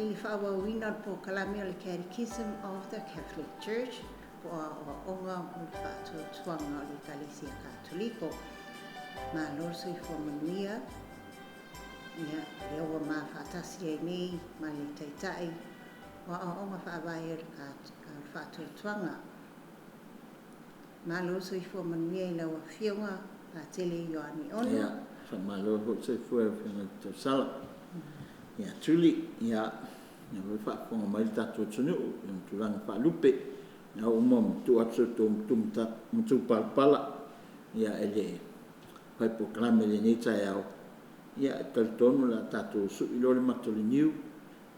ili whaawawina po kalami o le Catechism of the Catholic Church po o onga o le whaatuatuanga o le Ekalesia katoliko. Ma lorso I whamanuia ia le awa ma whaatasi ai nei ma le taitai wa o onga whaawai o le whaatuatuanga. Ma lorso I whamanuia I lawa whionga a tele FrIoaneOno. Ia, whamalo ho te fuera whionga te sala. Ia, tuli, ia, ia whaaponga mai tātua tunu, ia turanga whaalupe, ia umam tu atu tu palpala, ia ele whaipo klame le neita iau. Ia, taritonu la tātua su ilole matoli niu,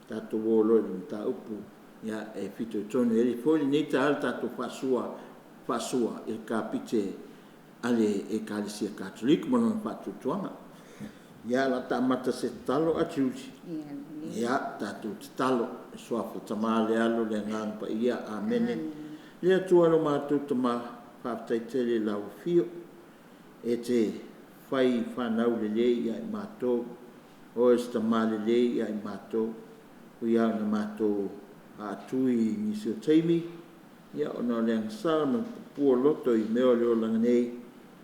tātua wolo le mta upu, ia e fito tonu ele foli neita al tātua whaasua, il kapite ale Ekalesia katoliko mono whaatutuanga. Ia la tamata se talo a tiuti. Ia tatu talo swafu tamale alo le ngang pa ia amene. Ia tualo matu tama whaaftaitele lau fio. E te whai whanau le le ia I mato. O es tamale le ia I mato. Uia na mato a tui nisi o teimi. Ia ona le angsara na pua loto I meo leo langanei.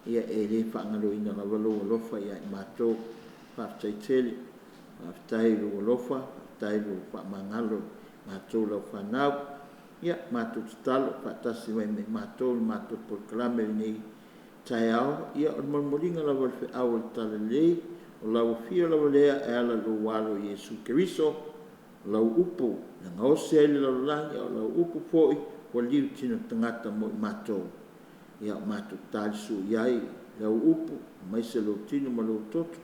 Ia e le whaangalo ina la walo lofa ia I mato. Whaaftaitele. Whaaftailo lofa. Whaaftailo whaamangalo. Mato lau whanau. Ia mato tutalo. Whaatasi wai me mato. Mato polkalame nei tai ao. Ia o marmoringa la walfe au al tala lei. O lau fio la walea e ala lo walo Yesu Keriso. Lau upo. Na ngause ele lau langi. O lau upo foi. O liu tino tangata mo I mato. Ia mato talisu iai. Lau upo. Maise lo tino ma lo toto.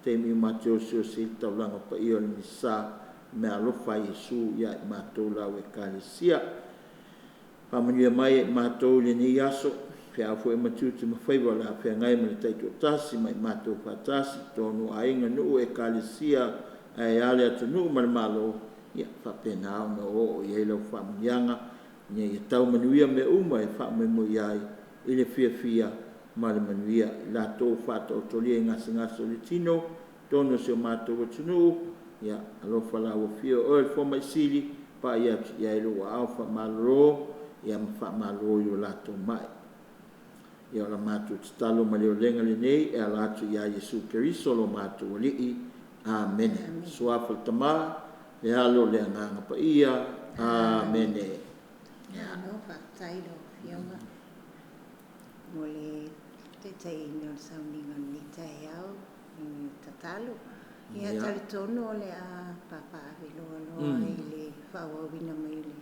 Te mi mateo sio se taulanga pa ia ni sa me alofa Yesu ia I mato lau Ekalesia. Pamanuia mai mato le ni yaso. Fea fo e matiu te mawhaiwa la fea ngai ma le taito tasi mai mato patasi. Tonu ainga nuu Ekalesia ai ale atu nuu ma le malo. Ia whapena au na o ia lau whamunianga. Ia ia tau manuia me uma e whamemo iai. Ile fia ma le manuia la tō whata o tolia ngasa le tino. Tono se o mato o tunu. Ia alofa la o fio o e foma isili. Pa ia ilo wa au whamalo. Ia mawhamalo i o lato mai. Ia la mato talo ma leo lenga le nei. E alato ia Yesu Keriso lo mato o lii. Amen. Suafa tama. Le halo le anganga pa ia. Amen. Ia no whaatailo whionga. Mole te tei no sauninga ni tai au. Ni tatalo. Ia talitono o le a papa aviloa I le whaawawina mai le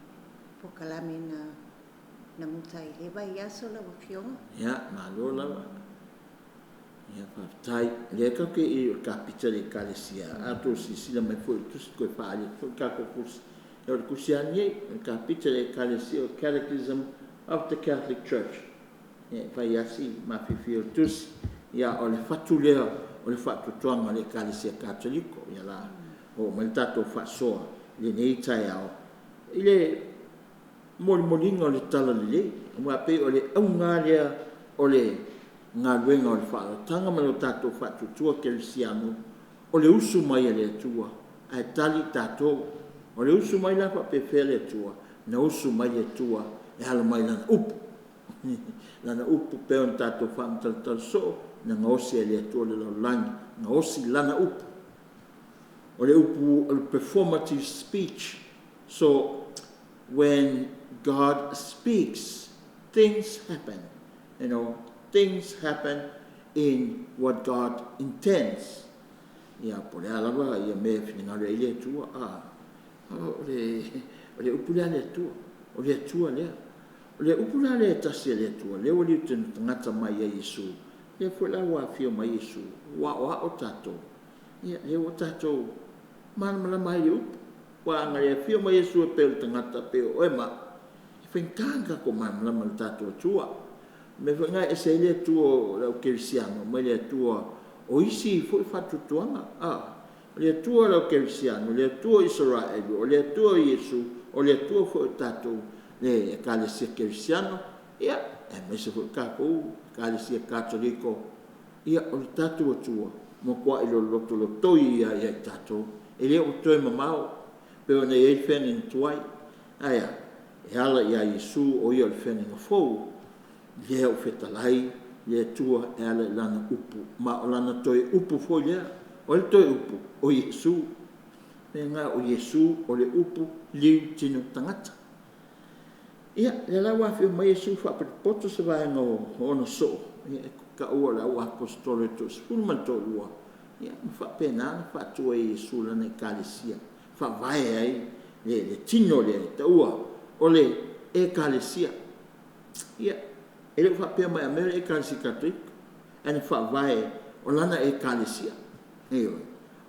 pokalame na mutai le vai aso la wafionga. Ia, malo lawa. Ia whaftai. Le kake I o Kapite le Ekalesia. Ato si sila mai fo I tusi koe whaali. Fo kako kursi. Ia o le kusiani e. Kapite le Ekalesia o Catechism of the Catholic Church. Ia vai asi mawhiwhi o tusi. Ia o le whatu lea. O le whaatutuanga le Ekalesia katoliko. Ia la. O mai tato whaasoa. Le nei tai ao. I le molinga o le tala le le. Mua pe o le aunga lea o le ngā luenga o le whaatanga ma le tato whaatutua Ekalesiano. O le usu mai le atua. Ai tali tato. O le usu mai la pe whea le atua. Na usu mai le atua. E hala mai lana upu. Lana upu pe on tato whaamtaltal so. Na ngaosi ele atua le laulangi. Ngaosi lana upu. O le upu, o le performative speech. So, when God speaks, things happen. You know, things happen in what God intends. Ia pole alawa, ia me whingare ele atua. O le upu le atua. O le atua lea. O le upu le tasi ele atua. Lea o le utenu tangata mai a Yesu. Ia fo la wa fio mai Yesu. Wa o tato. Ia e o tato. Mana mai u. Wa ngare fio mai Yesu pe o tangata pe o ema. I whenkanga ko mana mai tato tua. Me whenga e se le tua o Kerisiano. Me le tua o isi fo fatu tuanga. Le tua o Kerisiano. Le tua Israel. O le tua Yesu. O le tua fo tato. Le Ekalesia Kerisiano. Ia. E me se fo kako. Ekalesia katoliko. Ia o le tatu atua. Mo kwa ilo loto lo toi ia ia tato. E le o toi mamao. pe ona e whenga tuai. Aia, e ala ia Yesu o ia le whenga fou. Lea o whetalai, lea tua e ala lana upu. Ma o lana toi upu fo lea. O le toi upu, o Yesu. Me ngā o Yesu, o le upu, liu tino tangata. Ia, le la wafi o mai Yesu whapapoto se vaenga o ono so. Ia, ka ua la ua apostole to sepulu man to lua. Ia, ma whapena, whatua e Yesu lana Ekalesia. Whavae ai, le tino le, ta ua, o le Ekalesia. Ia, ele whapea mai amere Ekalesia katoliko. Ane whavae o lana Ekalesia. Iyo,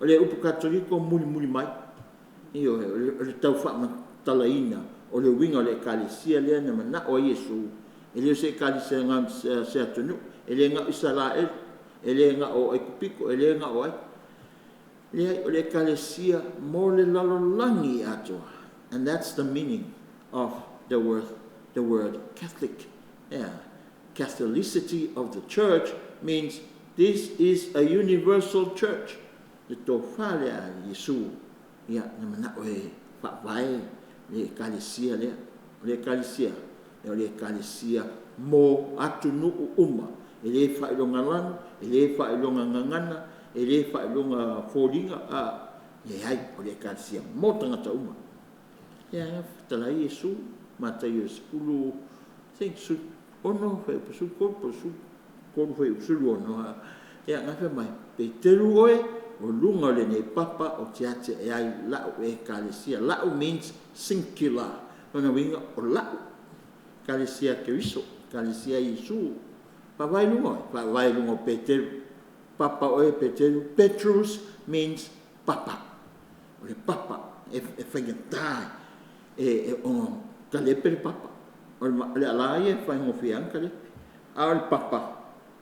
o le upu katoliko muli mai. Iyo, o le tau whamatalaina, o le winga o le Ekalesia lea na mana o Yesu. Ele o se Ekalesia ngā se atunu, ele ngā Israel, ele ngā o Ekupiko, ele ngā o ai. Lea o le Ekalesia mo le lalolangi atoa. And that's the meaning of the word Catholic. Yeah. Catholicity of the church means this is a universal church. Le tō whale a Yesu. Ia, na mana oe whawai le Ekalesia lea. Le Ekalesia. Le Ekalesia mō atu nuku uma. E le whailonga lanu, e le whailonga ngangana, e le whailonga fōringa. Le ai, o le Ekalesia mō tangata uma. Ia, talai Yesu, matai o sepulu, think su, ono, whai pasu, kōru whai usulu ono. Ia, ngawha mai, pe teru oe, o lunga le ne papa o te ate e ai lau e Ekalesia. Lau means singular. Ona winga o lau. Ekalesia Keriso, Ekalesia Yesu. Pawai lunga Peteru. Papa oe Peteru. Petrus means papa. O le papa e whaingatai. E o kalepe le papa. O le alai e whaingofiang kalepe. A o le papa.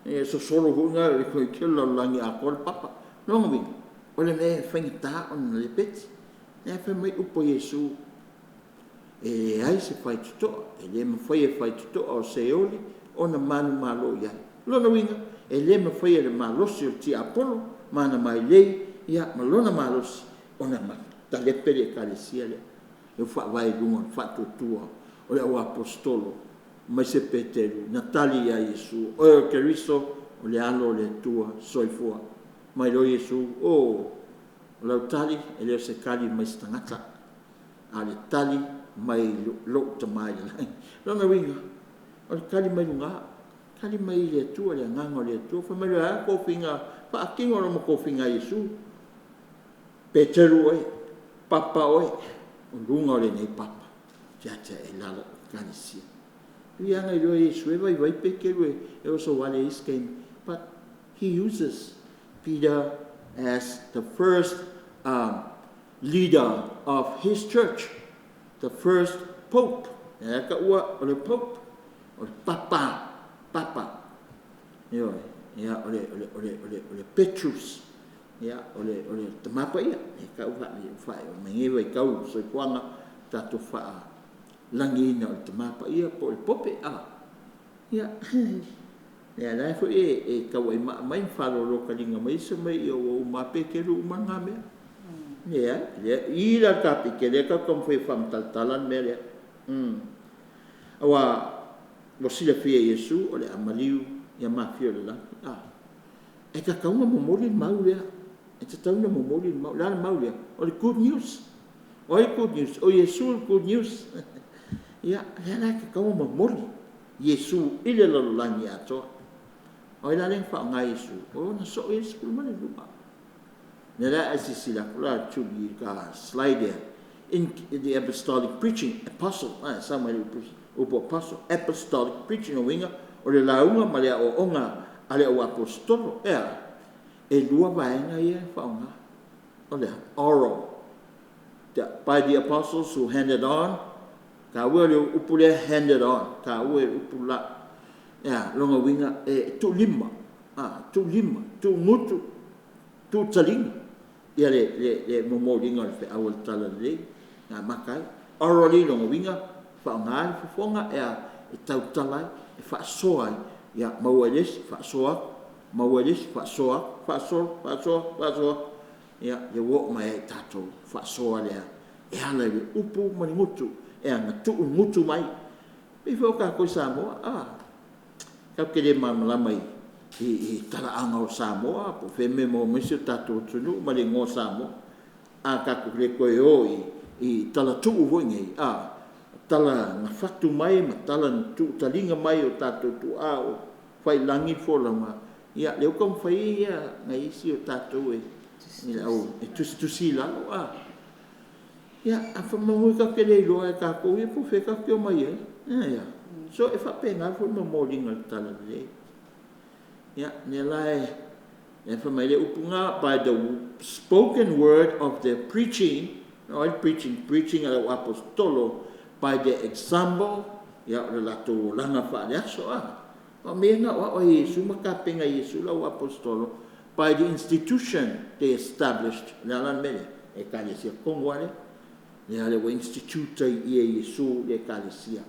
E so solo hunga e koe kila langi a ko le papa. Nonga winga. O le mea whaingata o le peti. E whaimai upo Yesu. E ai se whai tutoa. E le ma whai e whai tutoa o se oli. O na manu malo iai. Lona winga. E le ma whai e le malosi o ti Apollo. Mana mai lei. Ia ma lona malosi. O na ma talepe le Ekalesia le. E whai lunga. Whatutua. O le o apostolo. Mai se Peteru. Natali ia Yesu. O e Keriso. O le alo le tua. Soifua. Mai lo Yesu. O lau tali. E leo se kali mai se tangata. A le tali. Mai lo tamai lai. Lona winga. O le kali mai lunga. Kali mai le tua. Le nganga le tua. Fa mai lo a kofinga. Pa akingo no mo kofinga Yesu. Peteru oe. Papa oe. O lunga le nei papa. Jata e lala Ekalesia. Ianga i lo Yesu. E vai pekeru e oso wale isken. But he uses Peter as the first leader of his church. The first pope. Ya ka ua o le pope. O le papa. Yo, ya o le Petrus. Ya o le tamapa ia. E ka ua ni fai o mengewa i kau so kuanga tatu faa langina o le tamapa ia po le pope a. Ya. Ya lai fo e kau ai mai falo lo kalinga mai se mai o mape ke lu mangame. Ya, ila tapi ke le ka kom foi fam taltalan mele. Awa wasila fia Yesu o le amaliu ia mafio le la. E ka kaunga momoli mau lea. E te tauna momoli mau. Lana mau lea. O le good news. O le good news. O Yesu good news. Ia, lana ka kaunga momoli. Yesu ile lalulangi atoa. O ila leng wha ngā Yesu. O na so Yesu kulumane lupa. Nera asisila kula chubi ka slide there. In the apostolic preaching, apostle, somewhere upo apostle, apostolic preaching o winga, o le launga ma lea o onga, ale o apostolo, e lua vaenga ia whaunga. O lea, oral. By the apostles who handed on, ka ua le upu lea handed on, ka ua le upu la, longa winga, tu lima, tu ngutu, tu talinga. Ia le momoringa le awal tala le na makai orally longa winga fa ngai fonga e tau talai e fa soa ia mawelis fa soa ia le wo mai tato fa soa le e ala le upu mani ngutu e anga tu ngutu mai pe fo ka ko Samoa ka kele mamala mai i tala anga o Samoa po fe me mo mesio tatu tunu ma le ngo Samoa ka ko le ko i tala tu voinge tala na fatu mai ma tala tu talinga mai o tatu tu o fai langi fo la ma ia le ko fai ia ngai si o tatu ni au tu si la ia a fa mo ka kele lo ka ko i po fe ka ko mai ia so e fa pena fo mo molinga tala le ia ne lai e fa mai le upunga by the spoken word of the preaching preaching al apostolo by the example ya relato langa fa ya so o menga o Yesu makapenga Yesu la apostolo by the institution they established la mele Ekalesia kongwale ya le institute Yesu le Ekalesia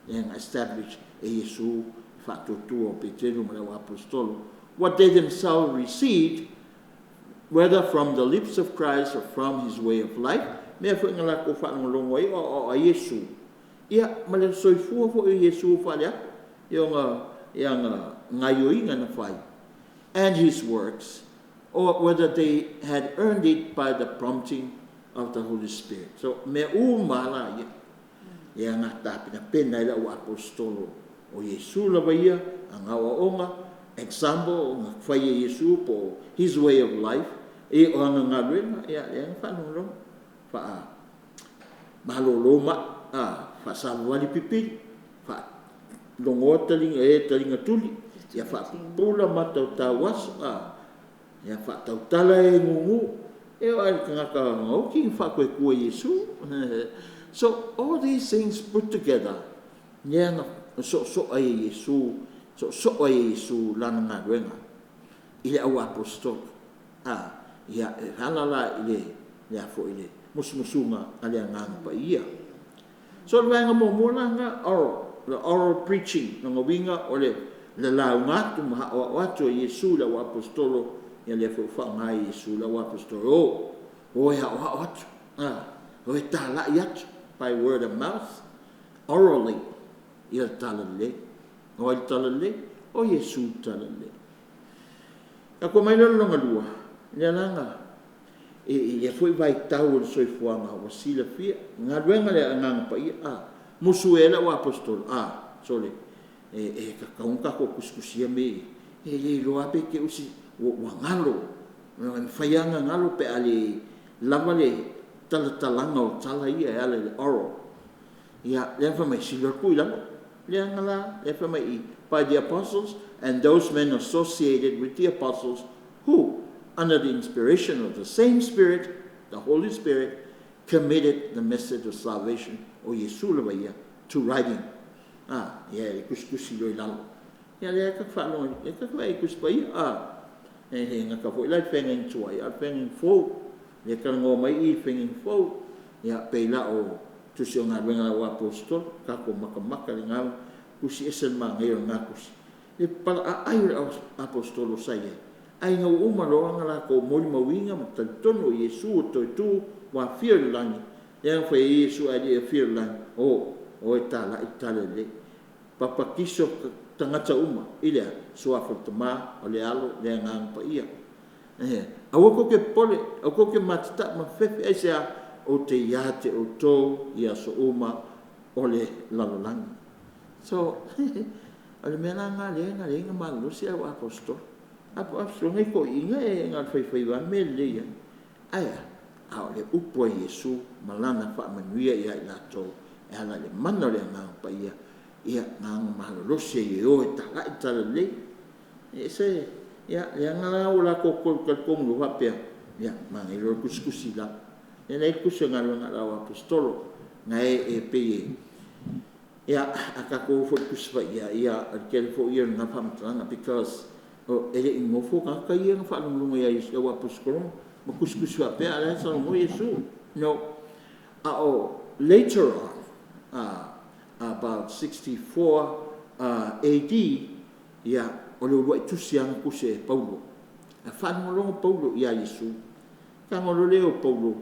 yang established Yesu fa tu o petero la apostolo what they themselves received whether from the lips of Christ or from his way of life me fo ngala ko fa ngolongo o Yesu ia male soifua fo Yesu fa ya yang ngayoinga na fai and his works or whether they had earned it by the prompting of the Holy Spirit so me mala ia ngata pina pena ila o apostolo o Yesu la ia anga onga example ng fai Yesu po his way of life e o nga ngalwen ia yang fa nulong fa maloloma fa salwali pipi fa longotaling talinga tuli ya fa pula matau tawas ya fa tau tala ngungu e ai kanga ngoki fa ko Yesu so all these things put together yang so ai Yesu lan ngwenga ile au apostol ya halala ile ya fo ile musmusunga ale ngang pa ia so nga mo nga oral preaching nga winga ole le launga tu ma wato Yesu la apostolo ya le fo fa ngai Yesu la apostolo ya what o tala yat by word of mouth orally ya talale o Yesu talale ako mai lo ngalua ya langa e foi vai tau o soifuanga o sila fia nga ruenga le ngang pa musuela o apostol sole ka kaunka ko kuskusia me le lo ape ke usi o ngalo no faianga ngalo pe ale lamale talanga o tala ia ale oro ya le fa mai sila kuila le ngala le fa mai by the apostles and those men associated with the apostles who under the inspiration of the same Spirit, the Holy Spirit, committed the message of salvation, o Yesu la to writing. Kuskusi lo ilalo. Le ka falo, le ka vai kuspai nga ka foi lai fengeng tuai, fengeng fo, le ka ngo mai fengeng fo, peila o tu se nga wenga o apostol, ka ko makamaka nga kusi esen ma ngayon nga kusi. Le pala ayo apostolo saya. Ai nga umalo nga ko mo mawinga matatono Yesu to tu wa fear lang yang fa Yesu ali fear lang o itala le papakiso tangata ila suafa tama ole alo le ngang pa ia awako ke pole awako ke matata ma fefe esa o te yate o to ia so ole lalolang so ale menanga le nga malu si apostol apa ngai ko inga ngal fai wan mele ya aya le upo Yesu malana fa manuia ia lato ala le mano le ngang pa ia ngang malo se yo ta le se ya ngala ula ko lu hapia ya mangi lo kuskusi la nei kusenga ngala apostolo ngai pe ya akako fo kusfa ya kel fo ia na pamtanga because ele ingofo ka ia nga fa lunga ya Yesu wa apostolo makuskus wa pe ala sa mo Yesu no later on about 64 AD ya olo wa tusiang kuse Paulo fa ngolo Paulo ya Yesu ka ngolo leo Paulo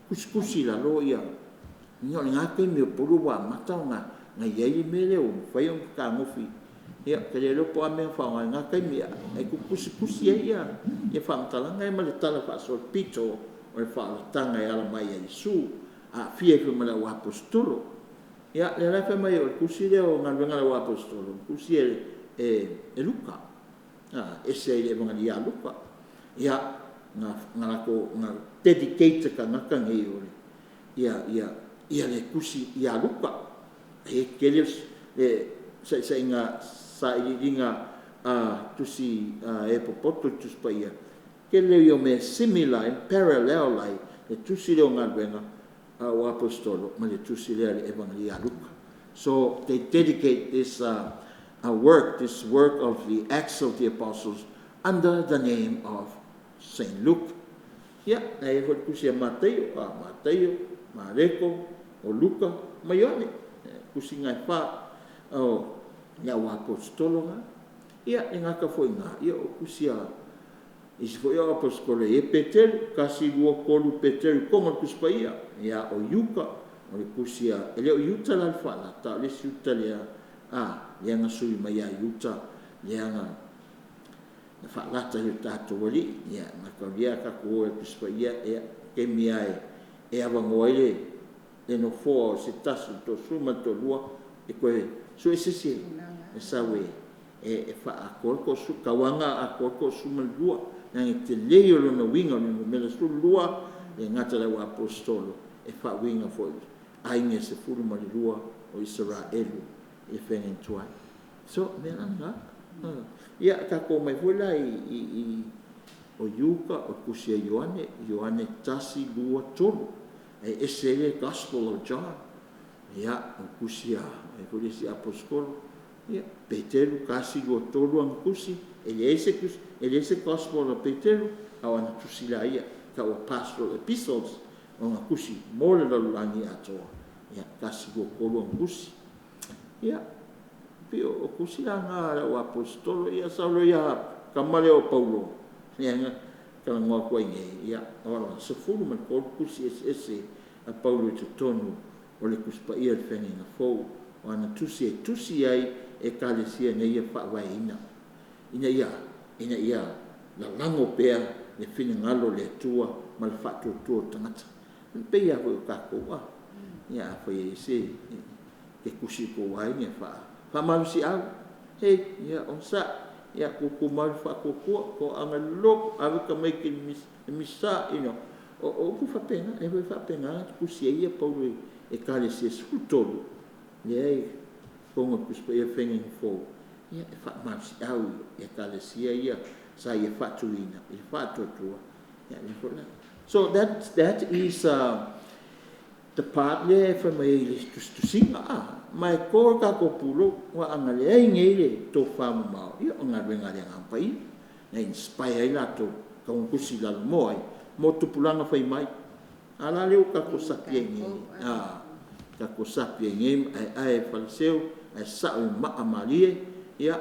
kusi la lo ia Nyo nga kai me pulu wa mata nga yei mele o fai on ka ngofi ia ke le po ame fa nga kai me ai kusi ia fa mtala nga ma le tala fa so pito o fa tanga ia la mai ai su a fie fe mala wa apostolo ia le la fa mai o kusi le o nga nga wa apostolo kusi e Luka ese le nga ia Luka ia nga ko nga dedicate ka nga ka ngi o ia le kusi ia Luka e kele sa inga sa inga tusi e popoto tus pa ia kele yo me similar in parallel lai le tusi le nga benga o apostolo ma le tusi le evangelia Luka. So they dedicate this this work of the Acts of the Apostles under the name of Saint Luke. Ya, e ho kusi Mateo, Mareko, o Luka, ma Ioane, kusi ngai wha o ia o apostolo nga. Ia, e ngaka foi nga, ia o kusi a isi foi o apostolo e Peteru, kasi lua kolu Peteru konga kuspa ia o Yuka, o le kusi a, e leo Yuta la wha, ta le si Yuta lea, lea nga sui mai a Yuta, lea nga na whaalata hiu tātou wali, ia, ngaka lia ka kua e kuspa ia, ke mia e awangoele, e no fo se tasu to suma to lua e koe so e sisi e sawe e fa akolko su kawanga akolko suma lua na te leo lo na winga no mela su lua e ngata la apostolo e fa winga fo ainge se furu ma lua o Israelu e fengen tuai so mela nga ia ka ko mai vola i o Yuka o kusia Ioane tasi lua tolu ese le Gospel of John ia o kusia e polisi apostolo ia Peteru kasi lo tolu ang kusi ese Gospel of Peteru awana tusila ia ka o pastoral epistles o nga kusi mole lo langi ato ia kasi lo tolu ang kusi ia pio o kusi nga o apostolo ia saulo ia kamale o Paulo ia kala ngā koe nge, ia, ora, sa furu man kōru kusi ese a Paulo te tonu o le kuspa ia le whengi na fōu, o ana tusi ai Ekalesia na ia whaawai ina. Ina ia, la lango pēr le whina ngalo le tua, ma le whātua tangata. Pei a koe o kako wa, ia a whai ese, ke kusi ko wai nge whaamarusi au, hei, ia, on sa, ia ko mau whakokua, ko anga lok, awi ka mai ki misa, o ku whapenga, e whapenga, kusia ia Paulo e Ekalesia sutolu, ia konga kuspa ia whengi fō, ia e whaamasi au e Ekalesia ia, sa ia whatuina, ia whatuatua, ia e whola. So that is the part le whamai tusinga, mai ko ka ko pulo wa angale ai ngele to famu mau ia nga renga le ngampai na inspire ila to ka un kusi la moi mo tu pulanga fai mai ala le ka ko sapie ngi ka ko sapie ngi ai falseu ai sa ma amalie ia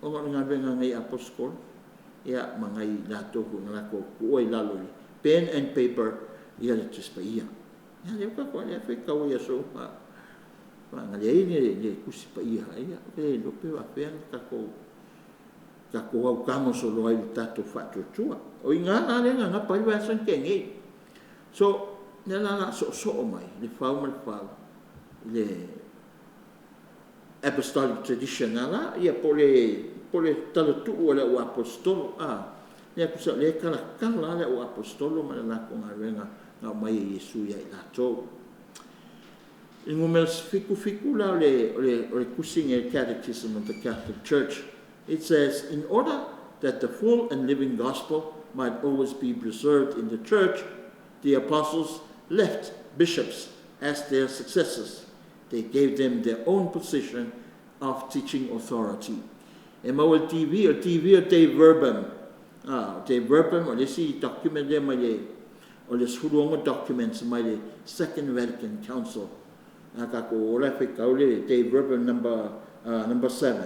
o nga renga ngai apostol ia mangai la to ko na ko oi la lo pen and paper ia le tuspa ia le ka ko le fe ka o ia so nga le le kusi pa ia e lo pe va pe ka ko au kamo so lo ai tato fatto tua o inga na le nga pa va san ke ngi so na so mai le fau le apostolic tradition ala ia pole talo tu o le apostolo le kusa le kala le apostolo ma la ko nga renga nga mai Yesu ia la to Ingumels fiku la le kusing e catechism of the Catholic Church. It says, in order that the full and living gospel might always be preserved in the church, the apostles left bishops as their successors. They gave them their own position of teaching authority. E mau o TV o te verbum. Te verbum o le si document le mai le o le suruonga documents mai le Second Vatican Council. Ka ko ora fe kaule te verbum number 7.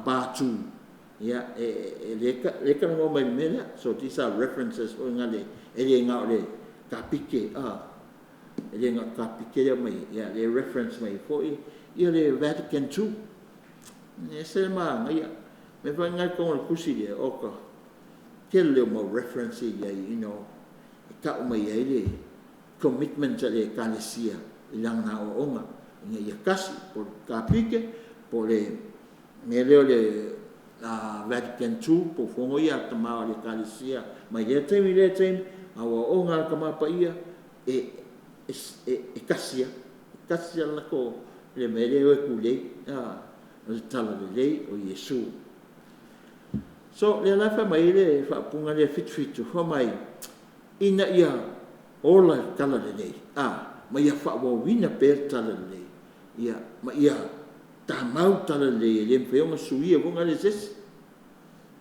Part 2. Yeah, le ka mo mai mena. So these are references o ngale e le ngale kapike ele nga kapike le mai ya le reference mai foi ia le Vatican II e se ma ia me vai ngai ko le kusi le oka ke le mo reference ia ka o mai ele commitment le Ekalesia ilang na o onga ia kasi por kapike por le me le Vatican II po fongo ia tama le Ekalesia mai le temi awa onga ka mapa ia e kasia la ko le mele o kule o tala le o Yesu so le la fa mai le fa punga le fit fa mai ina ia ola tala le mai fa wo wina per tala le ia mai ia ta mau tala le fe o suia vonga le ses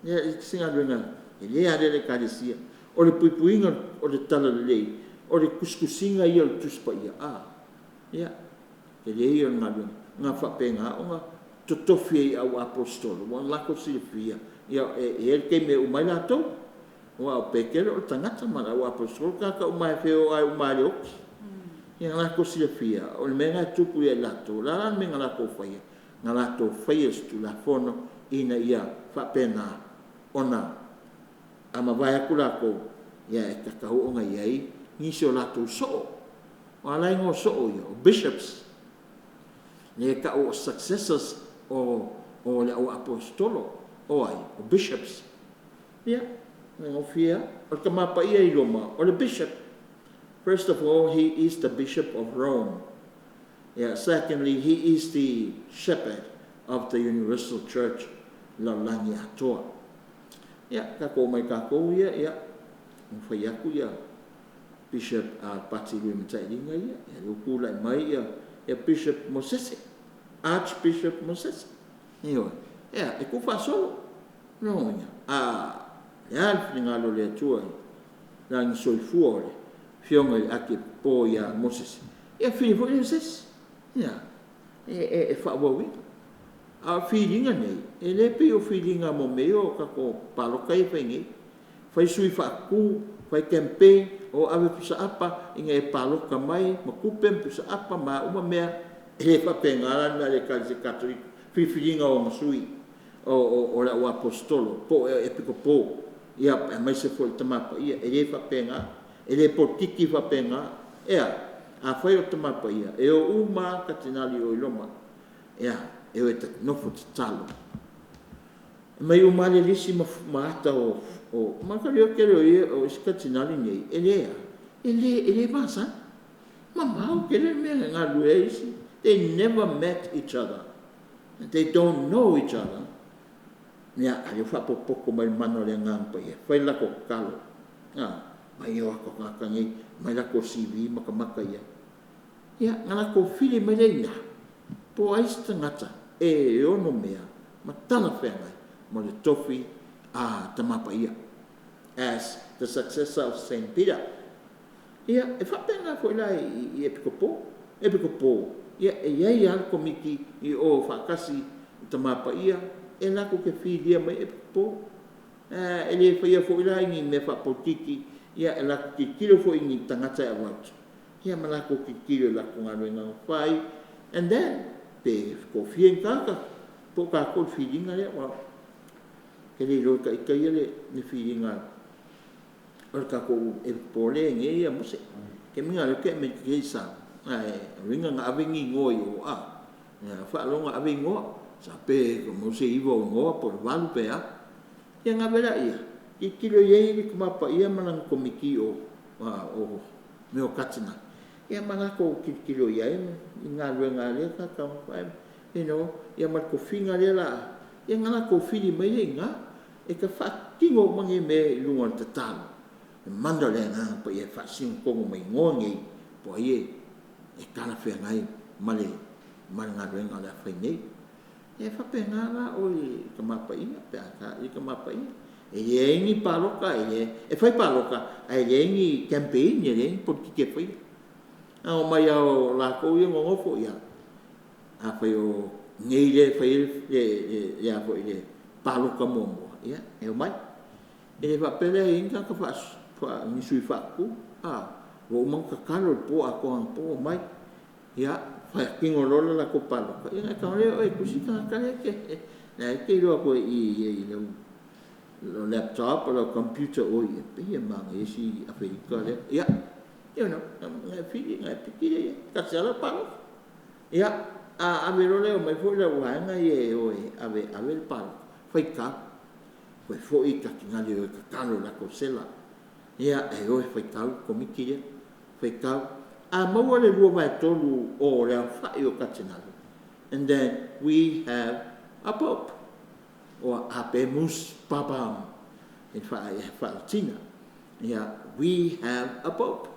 ia singa renga ele are le Ekalesia o le puipuinga o le tala le o le kuskusinga ia le tuspa ia ia ke le ia nga whapenga o nga totofi au apostolo wa lako silfia ia e ke me umai lato wa pekele o tangata mara au apostolo ka umai feo ai umai le oki ia lako silfia o le menga tupu ia lato la menga lako faia nga lato faia stu la fono ina ia whapenga ona ama vai akulako ia e kakau o nga iai nisi o lato so o alai ngo so ia o bishops ne ka o successors o le o apostolo o ai o bishops ia ngo fia o kamapa ia i Roma o le bishop first of all he is the bishop of Rome secondly he is the shepherd of the universal church la langi atoa kako mai kako ia fai aku ia Bishop Pati Luimatainga ia luku lai mai ia Bishop Mosese Archbishop Mosese ia e ku fa solo no ia ngalo le tua lang soifua fionga ake po ia Mosese ia fili fo Mosese ia e fa wowi feelinga nei ele pe o feelinga mo meo kako palokai pengi fai sui fa ku fai campaign o ave pisa apa inga e paloka mai makupem pisa apa ma uma mea e fa pengala na le katoliko feelinga o masui o la o apostolo po e piko po ia mai se fo tamapa ia e fa penga ele potiki fa penga a fai o tamapa ia e o uma katinali o iloma e o no fo talo mai o male lisi mata o makalio kero ia o skatinali nei ele basa mamau kele me ngalu eisi they never met each other they don't know each other ia ali fa poco mai mano le ngampa ia fai la ko kalo mai o ko kangi mai la ko sivi makamaka ia ngala ko fili mai leina po aista ngata e ono mea matala fenga mo le tofi tamapa ia as the successor of Saint Peter ia e whapena ko ila i epikopo ia e iai al komiki i o whakasi tamapa ia e lako ke whidia mai epikopo e le whaia fo ila ingi me whapotiki ia e lako ki kilo fo ingi tangata e watu ia malako ki kilo lako ngaro inga whai and then pe ko fien kaka po ka ko feelinga le wa ke le ro ka ika le ni feelinga o ka ko e pole nge ia mose ke minga le ke me ke sa ai ringa nga avingi ngoi o ya fa lo nga avingo sa pe ko mo se ivo ngo por valu pe ia nga bela ia ki lo ye ni kuma pa ia manang komiki o me o katina ia mana ko kilo ia inga luenga le ka ka ia mar ko finga le la ia ngana ko fili mai inga e ka fa kingo mangi me lunga tatal manda le na pa ia fa sing ko mai ngongi po ie e kala fe ngai male nga luenga la fa nei e fa pena la o ka mapa ia pe ka i ka mapa ia e ni paloka e fai paloka e ni campaign e por que foi o mai o la ko yo ngo fo ya a fai o ngei le fai le ya fo le palo ka mo ya e o mai e va pele inga ka fa ni sui fa ku wo mang ka kalo po ako ang po mai ya fa kingo lola la ko palo ka ina ka le oi kusika ka le ke na ke lo ko i lo laptop o lo computer o i pe mang e si Afrika le ya you know ngai piki ka sala palo ya ave lo le mai fo le wa ngai e oi ave palo fai ka fai fo i ka kinga le ka kalo la ko sela ya e oi fai ka ko miki fai ka maua le lua mai tolu o le whai o katinalo. And then we have a pope, or Abemus Babam, in Falatina. Yeah, we have a pope.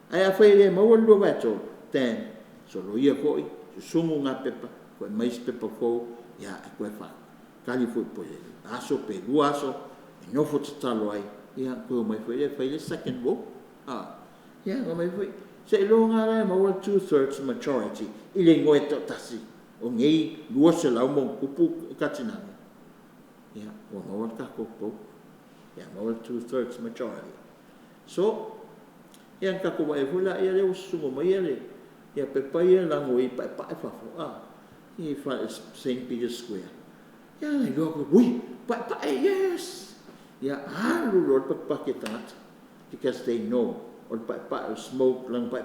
Ai whai le maua le lua mai tolu. Then, so lo ia koi, sumu ngā pepa, koe mais pepa kou, ia e koe wha. Kali fui po le aso pe lua aso, e nofo tatalo ai, ia koe mai whai le second wo. Ia, mai whai. Se lo ngara ma wa 2/3 majority ile ngoe to tasi o ngei lua se lau mo kupu katinanga ya o ma wa ka ko ya ma wa 2/3 majority so ya ka ko wa e fula ia le usumo mai ele ya pe pa ia la ngoi pa fa i fa St. Peter Square ya le lo ko ui pa yes ya halu lo pa ketat because they know o pa smoke lang pa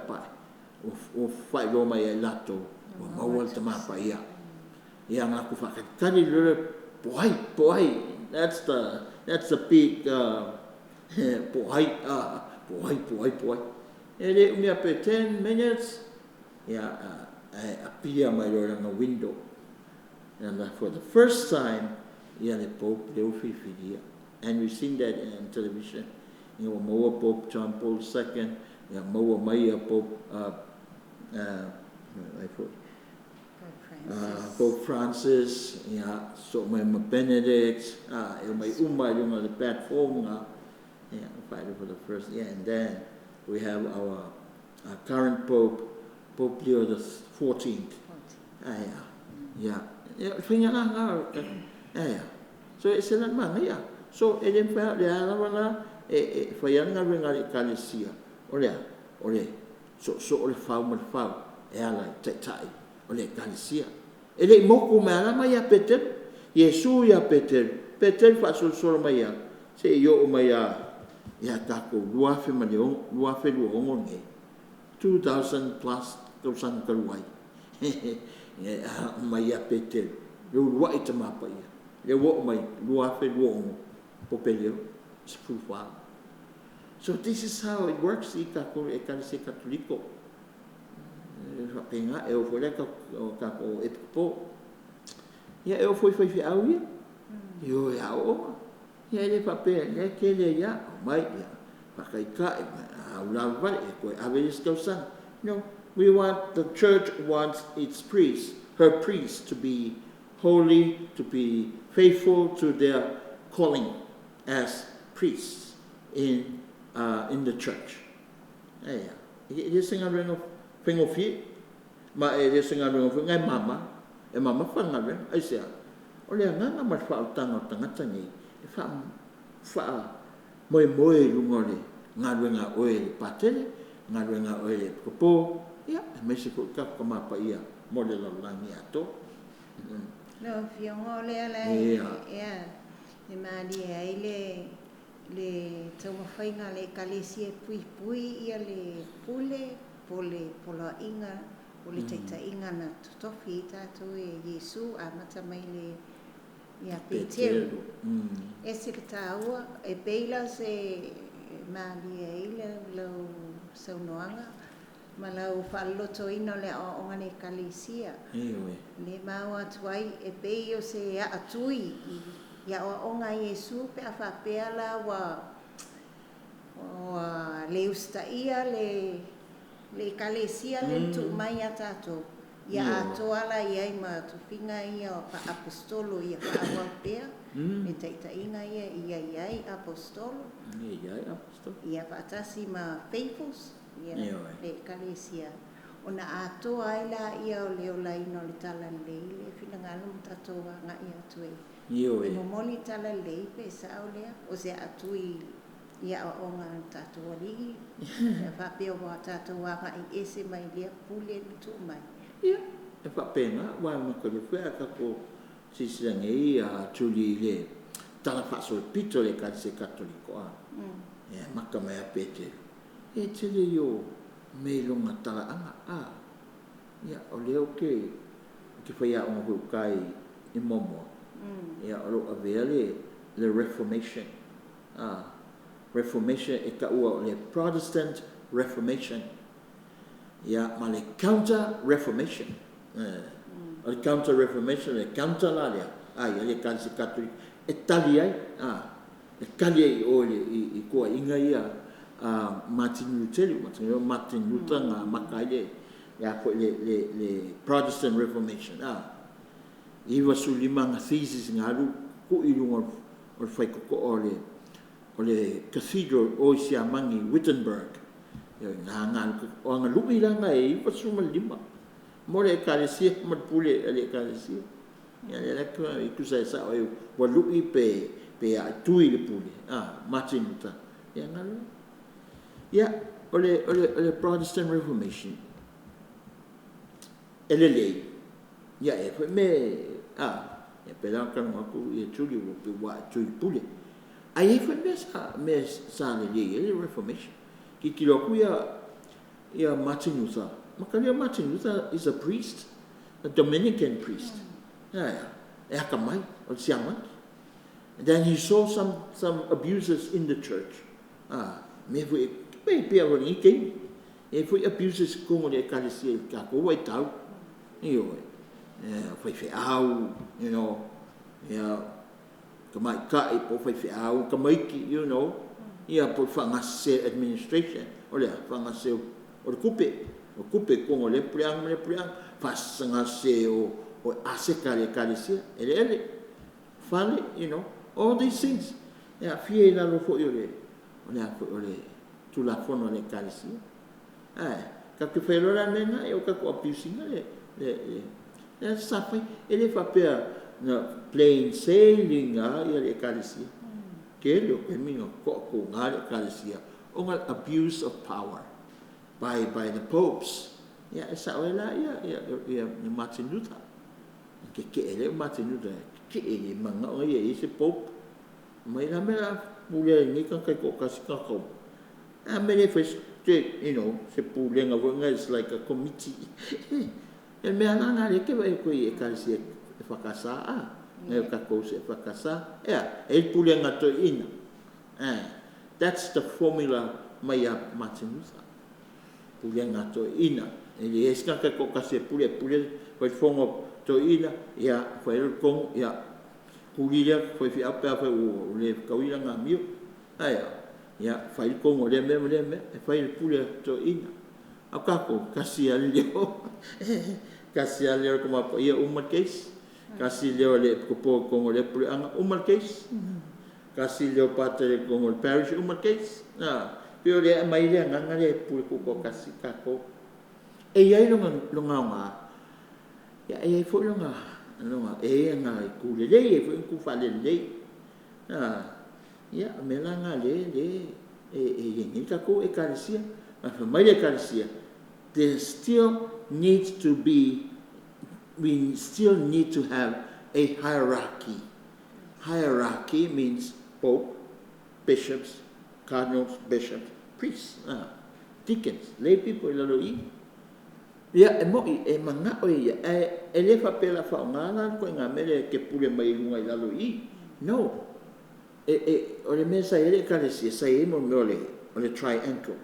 o fai lo mai lato o mawal tama pa ia nga ku fa kani lo poai that's the big poai ele umia pe 10 minutes appear my lo na window and for the first time le pope le fifidia and we've seen that in television. You know, Moa Pope John Paul II, Moa Maya Pope, Pope Francis, so my Benedict, my you know, the platform, fighting for the first, and then we have our current Pope, Pope Leo the 14th. So it's a man, so it in fact, fai anga renga Ekalesia ole so ole fau ala tai ole Ekalesia ele moku mala mai a Peter Yesu ya Peter fa so mai se yo mai ya ta ko lua fe luongo nge 2000 plus thousand kalwai mai a Peter lua itama pa ia le wo mai lua fe luongo popelio. So this is how it works in Ekalesia katoliko. Penga e o foi ka ko epo. Ya e o foi au ia. Yo ya o. Ya le papel le ke le ya mai ya. Pa kai ka au la va e ko avelis kausan. No, the church wants its priests, her priests to be holy, to be faithful to their calling as priests in the church. Ele singa rengo pengo fi, ma ele singa rengo ngai mama fa ngare ai sia. Ole nga ma fa tanga tangi. Fa moi lungole nga oe patele, nga oe kopo. Ya, Mexico ka kama pa ia modelo langi ato. No, fiongole ala e mali ai le tau whainga le Ekalesia pui ia le pola inga o le taita inga na totofi tātou e Yesu a mata mai le ia Peteru. E se le tāua e peila se mali ai le lau saunoanga ma lau whaloto ina le aonga le Ekalesia. Le mau atuai e peio se atui ia o onga Yesu pe a whapea la wa le ustaia le Ekalesia le tu mai a tato ia atoala ia ma tu finga ia pa apostolo ia pa wapea e taita inga ia apostolo ia pa atasi ma faithfuls ia le Ekalesia ona atoa ila ia o le olaina o le tala leile finangalo mtatoa nga ia tuei. E momoli tala lei pe sao lea o se atui Ia o ngā tātou aligi. Whapea wā tātou wanga I ese mai lea pule ni tū mai. Ia, e whapenga, wai maka le whea kako sisirangi a tuli le tala whaso pito le Ekalesia katoliko a. Ia, maka mai a pete. E tele yo mei longa tala anga a. Ia, o leo ke whaia o ngu kai I momo. Ia, o lo avea le Reformation. Reformation e ka ua o le Protestant Reformation. Ia, ma le Counter Reformation. O le Counter Reformation, le Counter la lea. Ia le Ekalesia katoliko. E tali ai. E kali ai o I kua inga ia Martin Luther ngā makai le. Ia ko le Protestant Reformation. Iwa su limanga thesis ngā ru ko I lunga o le whaikoko o le Cathedral o Siamangi, Wittenberg. O ngā lupi langa e iwa su ma lima. Mo le Ekalesia, ma pule le Ekalesia. Ia le laka I kusa e sa o e wa lupi pe a tui le pule. Martin Luther. Ia ngā lu. Ia, o le Protestant Reformation. Ele lei. Ia e fwe me, e pe lankan waku I tuli wo pe wa tui pule. Ai e fwe me sa le lei, ele Reformation. Ki kiloku ia Martin Luther. Makalia Martin Luther is a priest, a Dominican priest. E haka mai, o siama. And then he saw some abuses in the church. Me fwe, pe a wani kei. E fwe abuses kongo le Ekalesia ka ko wai tau. Io, fai au, you know, kamai kai po fai au, kamaiki, you know, ia po whangase administration, o lea, whangase o le kupe kongo le priang, whasangase o aseka le Ekalesia, ele, whale, you know, all these things, ia, fie na lo fo i o le tulafono le Ekalesia, ka ke whailora mena, e o ka ko abusinga le safai ele whapea na plain sailing ia le Ekalesia. Ke leo ke mingo ko ngā le Ekalesia o ngā abuse of power by the popes. Ia e sa oela ia Martin Luther. Ke ele Martin Luther ke ele manga o ia se pope. Mai la mera pule ni kan kai ko kasika ko. Me first you know se pule nga wanga is like a committee. E mea nana le ke vai koe Ekalesia e whakasa e ka kous e whakasa e pule ngā to ina that's the formula mai a Martin Luther pule ngā to ina e le eska ka kokase pule koe whongo to ina ia koe rukong ia kuliria koe fi apea koe o le kawira ngā miu ia whai kongo le me e whai pule to ina a kako kasi a leo kasi a leo kuma pa ia umar case kasi leo le kupo kongo le pule anga umar case kasi leo pata le kongo le parish umar case pio le mai le nganga le pule kupo kasi kako e iai longa nga ia e fo longa e nga ku le e fo ku fa le ia me langa le ngi kako Ekalesia ma mai Ekalesia there still needs to be, we still need to have a hierarchy. Hierarchy means Pope, bishops, cardinals, bishops, priests, deacons, lay people lalo I. Ia e mo e manga o ia e le fa pela fa ngana ko nga mele ke pule mai lunga I lalo I. No. O le mesa ele Ekalesia sai mo mole o le triangle.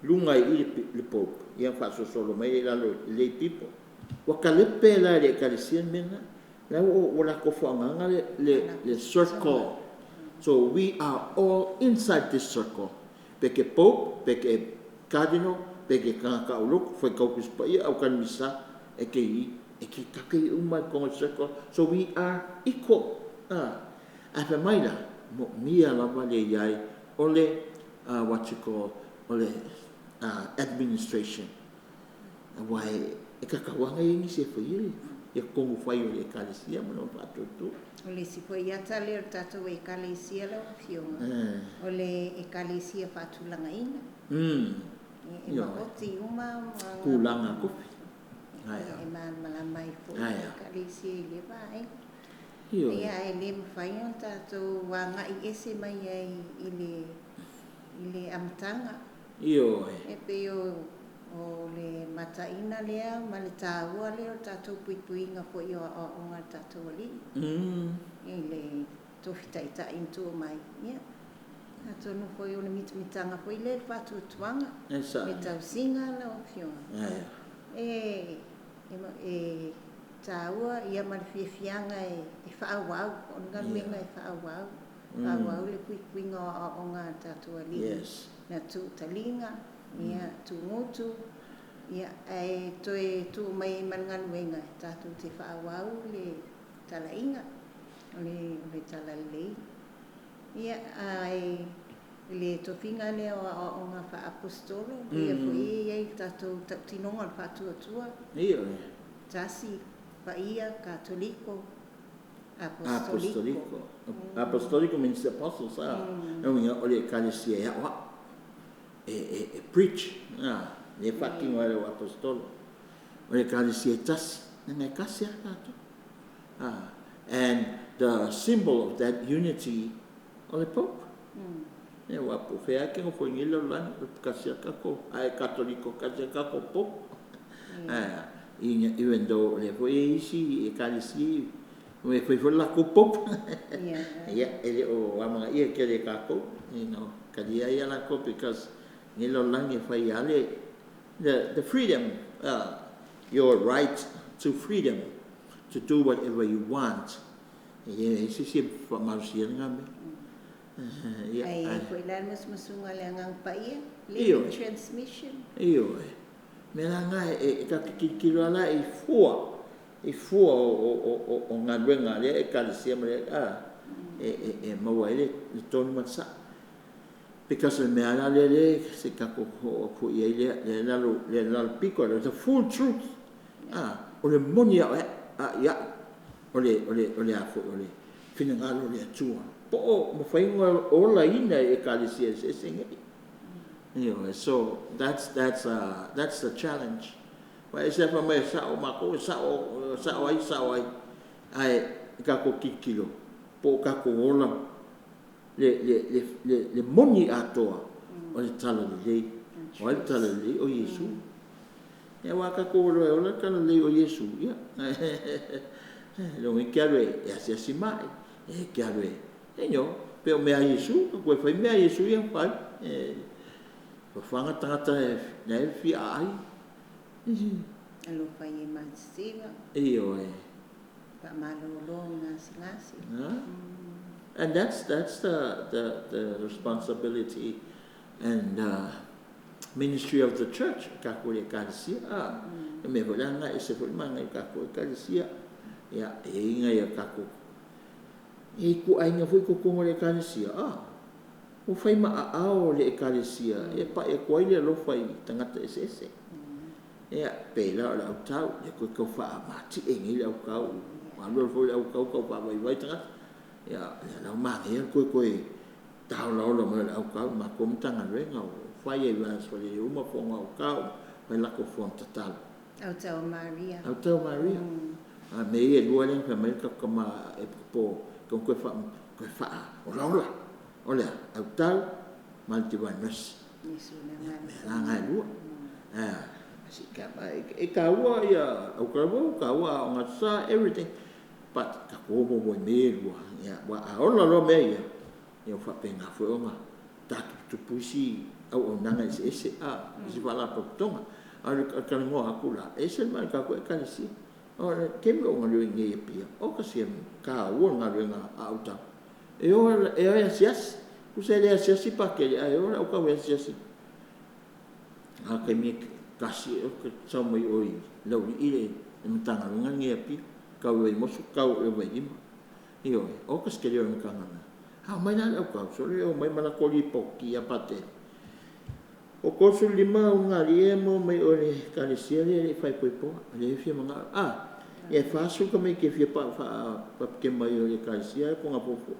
Lunga I le Pope. Ia fa solo mai lalo lay people. Wa kalepe la le Ekalesia mena. La o la ko fa ngana le circle. So we are all inside this circle. Peke Pope, peke Cardinal, peke kaka uluk, foi kaukus pa ia au kan misa eke kake umai kong circle. So we are equal. Ape maila mo mia lava le yai ole what you call ole administration. Wai e kakawanga ingi se foi e kongu fai o le Ekalesia mo no whātutu. O le si koe iata le o tatou Ekalesia lau fionga. O le Ekalesia whātulanga ina. E maoti uma. Kūlanga kofi. E mana mai fo Ekalesia i le vai. Ia e le mawhai o tatou wanga i ese mai ai i le amtanga. Io e pe o le mataina lea ma le tāua lea o tātou puipuinga po i o ngā tātou ali. I le tofitaita intu mai. Ia. Tātou no po i o le mitmitanga po i le pātua tuanga. e sa. Me tau singa la o fionga. E tāua ia ma le fiafianga e whaawau. O ngaluenga e whaawau. Whaawau le puipuinga o ngā tātou ali. Yes. Na tu talinga, ia tu ngotu, ia ai toe tu mai mangaluenga tatu te whaawau le talainga, le talalei. Ia ai le tofinga le o ngā whaapostolo, ia fui ai tatu tinonga le whatuatua. Ia Tasi, whaia, katoliko, apostolico. Apostolico means the apostles. O le Ekalesia ia wa. Preach. Le fucking wale o apostolo. O le Ekalesia tasi. Nanga kasia kato. And the symbol of that unity o le Pope. E wa po fea ke o fwingilo lan kasia kako. Ai katoliko kasia kako Pope. Even though le fwe isi Ekalesia we foi la ko Pope. Ele o amanga ia ke le kako. Kalia ia la ko because the freedom, your right to freedom to do whatever you want. Esse sempre marusia ngambe. Ai foi lá masunga le ngang paia, transmission. Me langa e ka kilo ala e fua o ngaluenga le Ekalesia me e mawai le tonu matsa. Because the mea le se kako ko ia le lalo pico the full truth. O le moni o le afo o le finangalo le atua. Po mo fainga o la ina Ekalesia se singa. So that's the challenge. Wa ese fa mai sa o mako sa ai ai kako kikilo. Po kako ola le moni atoa o le tala lei o le tala lei o Yesu e waka ko o le tala lei o Yesu ia lo me chiare e si mai e chiare e no pe o me a Yesu ko fai me a Yesu ia fai o fanga tata ne fi ai Alo fai e matsiva io pa malo lo ngasi And that's the responsibility and ministry of the church. Kako le Ekalesia. Me volanga e se volanga kako Ekalesia. Ya inga ya kako. E ku ainga foi ko ko le Ekalesia. O fai ma ao le Ekalesia. E pa e ko ile lo fai tangata ese. Ya pela la tau le ko fa mati engi le kau. Alo foi au kau pa vai tangata. Ya la mangi ko tau lo mo au ka ma ko mtanga renga fai e va so le uma ko ngau ka vai la ko fon total au tau Maria a me e lua le fa me ka ma e po ko fa o la au tau mal ti va mes la nga lua si ka e ka wa ya au ka wa nga sa everything but ka ko mo me lua ya wa ola lo me ya fa penga fo nga ta tu pusi au nanga ese si vala tonga al ka ngo akula ese ma ka ko Ekalesia o ke mo nga lo nge pia o ka sim ka wo nga lo nga auta e o sias ku se le sias pa ke ai o ka we sias ke mi kasi o ka samo oi lo ile mtanga nga nge pia ka we mo su ka we io o ka skele o ka ngana ha mai na o ka so le o mai mana ko li poki a pate o ko su lima o nga li mo mai o le Ekalesia le fai po le fi manga E fasu ka me ke fia pa ke mai o Ekalesia ko nga popo.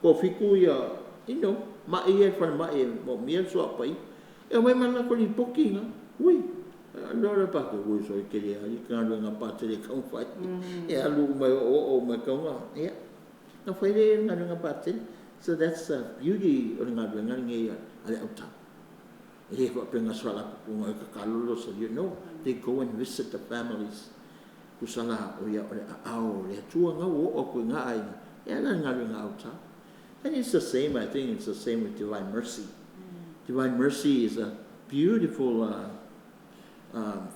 Ko fiku ia ma ia fa ma ia mo mia so pai. E mai mana ko ni poki nga. Ui. Allora pa ko ui so ke ia i ka nga pa te ka fai. E alu mai o mai ka nga. Ia. Na fai le nga pa te. So that's the beauty o nga nge ale auta. E fa penga sala ko nga ka kalolo so they go and visit the families. Kusala o ia o le ao le tua nga o ko nga ai. E na nga auta. And it's the same, I think it's the same with Divine Mercy. Divine Mercy is a beautiful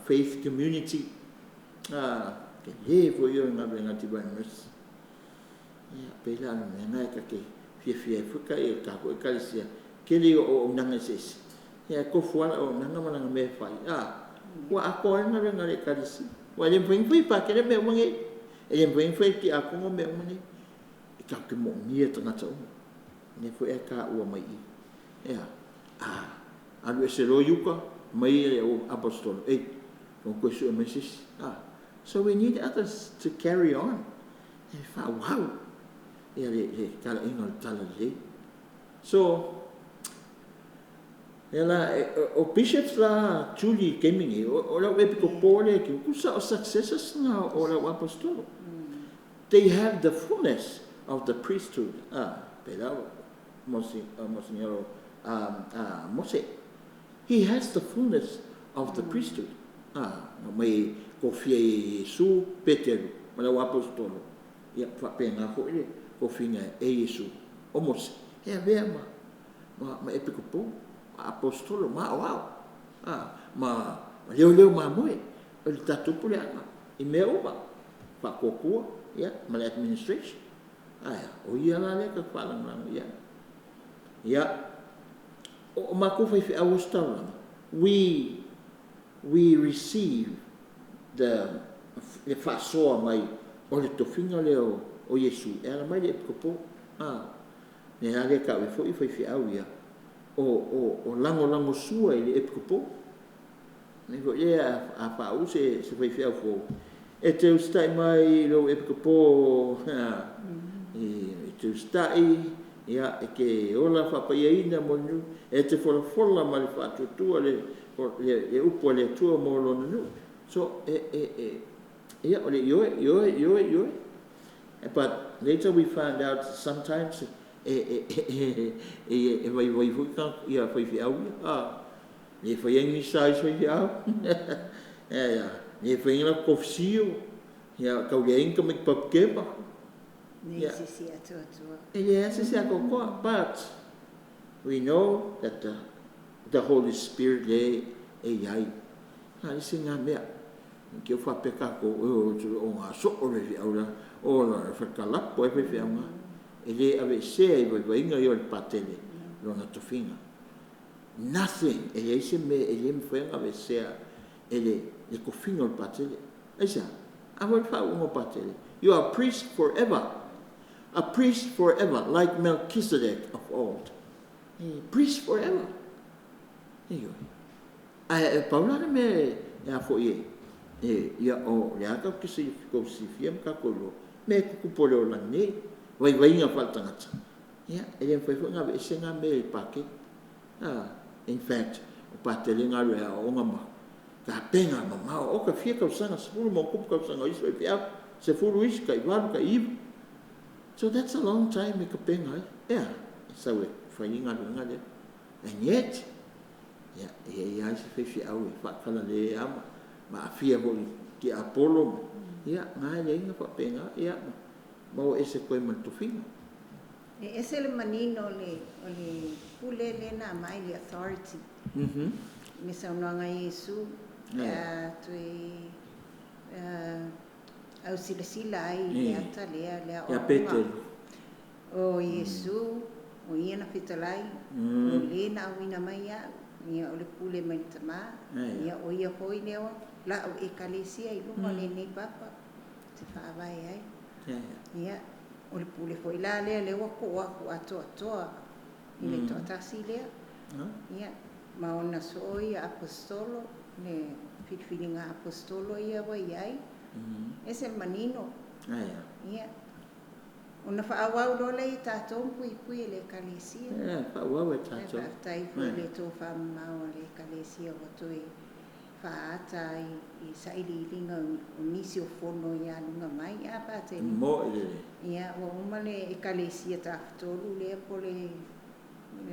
faith community. For you and Divine Mercy. Pela na ka ke fia fuka e ka ko Ekalesia. Kele o nanga sesi. Ko fuala o nanga mana me fai. Wa ako na nga Ekalesia. Wa le fai pa kele me wangi. E le fai ki ako me wangi. Ka ke mo mia tanga tau. Ne fo e ka ua mai i. Alu e se roiuka mai e o apostolo. Kong koe su e mesis. So we need others to carry on. E wha wow. E le kala inga tala le. So, o bishops la Julie Kemingi, o la wepi ko pole ki kusa o successors na o la apostolo. They have the fullness of the priesthood. Pero Monsignor Mose. He has the fullness of the priesthood. May kofia Yesu Peteru, mala apostolo. Ia penga ko ile kofinga Yesu. O Mose. E vea ma epikopo apostolo ma wow. Ma leo ma moe. El tatu pule ana. I meu ba. Fa kokua, ia, mala administration. O ia la le ka falang lang ia. O mako fai fi awustau. We receive the fasoa mai o le tofinga leo o Yesu. E ala mai le epikopo. Ne ale ka we foi fi au ia. O lango sua i le epikopo. Ne ko ia a pa u se fai fi au fo. E te ustai mai lo epikopo. E te ustai ia e ke ola whapaiaina monu e te whalafola ma le whatutua le upo le tua mo lona nu. So, ia o le ioe. But later we found out sometimes vai huika ia whai au le whaiangi sais whai au. Le whaingana kofsio ia kauleainga me papkeba. Yes, but we know that the Holy Spirit lay e yai. Isi ngā mea. Kia whapeka ko o ngā soko rewi aura o la whakalapo e rewi aunga. E le ave sea i waiwainga i o le patele rona tofinga. Nothing. E le ise me e le mwhenga ave sea e le kofinga o le patele. Eisa, awa le whaunga patele. You are a priest forever. A priest forever, like Melchizedek of old. Priest forever. Paulana me ia fo ia o le aka ki se ko si fiam ka kolo me ku pole o la ne vai nga faltangata. Ia ele foi nga be senga me pake. In fact, o patele nga le o ngama. Ka penga mama o ka fia ka sanga sepulu mo ku ka sanga iso pia se fulu is ka iwan ka iv. So that's a long time me ka penga. Yeah, so we finding nga le. And yet, ia se fefi au e whakala le ama ma afia hoi ki Apollo ia ngai le inga whapenga ia mau ese koe mantufinga ese le manino le pule le na mai le authority me saunoanga Yesu tui au sila ai le ata lea ia Peter o Yesu o ia na fitalai o le na wina mai ia ia o le pule mai tama ia o ia hoi leo la o Ekalesia i lunga le nei papa te whaavai ai ia o le pule hoi la lea le wako atoa i le toatasi lea ia ma ona so ia apostolo le whiwhiringa apostolo ia wa iai. Ese manino. Ia. Ona whaawau rola I tātou pui le Ekalesia. Whauau e tātou. Tai fui le tō whamau le Ekalesia o toi whaata I sairi ringa o nisi o whono I anunga mai. Ia pāteni. Mo ele. Ia, o uma le Ekalesia tāwhatoru le po le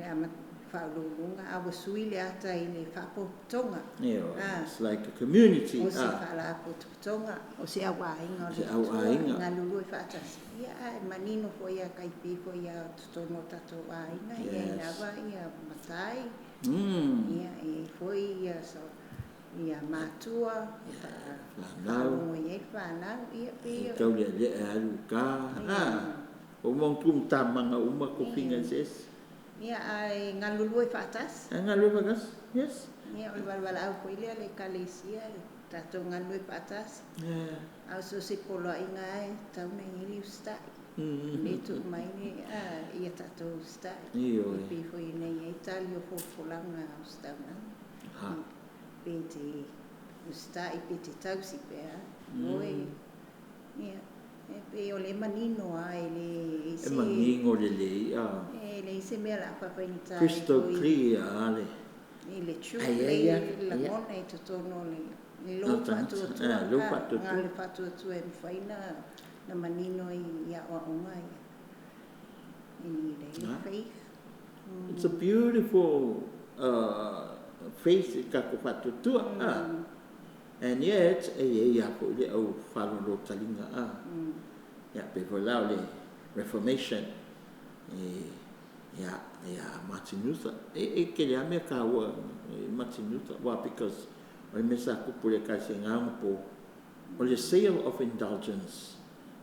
ama whaururunga. Awa sui le ata I le whapotonga. It's like a community. O se whapotonga. O se awainga. Se awainga. Ngā lulu I whaatasi. Ia, manino fo ia kaipiko ia tono tato wainga. Ia awa ia matai. Ia, foi ia so. Ia mātua. Whanau. Ia whanau. Ia pia. Kau le aluka. O mong tamanga uma ko finga ses. Ia ai ngā lulu I whaatas. Ngā lulu whakas, yes. Ia o wala au koe lea le Ekalesia. Tato ngā lulu whaatas. Au so se polo inga ai tau na ngili ustai. Le tu mai ni ia tato ustai. Iyo. Pifo I nei Italia fofulanga ustai na. Pete ustai pete tausi pea. Oi. Ia. E o le manino ai le E manino le. Le se mea la whapainita. Crystal clear ale. Le chu le la mona I totono le lo fatu lo fatu le fatu tu e faina na manino I a o mai. Le faith. It's a beautiful faith ka ko fatu tu and yet ia ko le o falo lo talinga ya pe vola le Reformation ia Martin Luther ke le ame ka wa Martin Luther wa because o me sa ku pule ka se ngampo o le sale of indulgence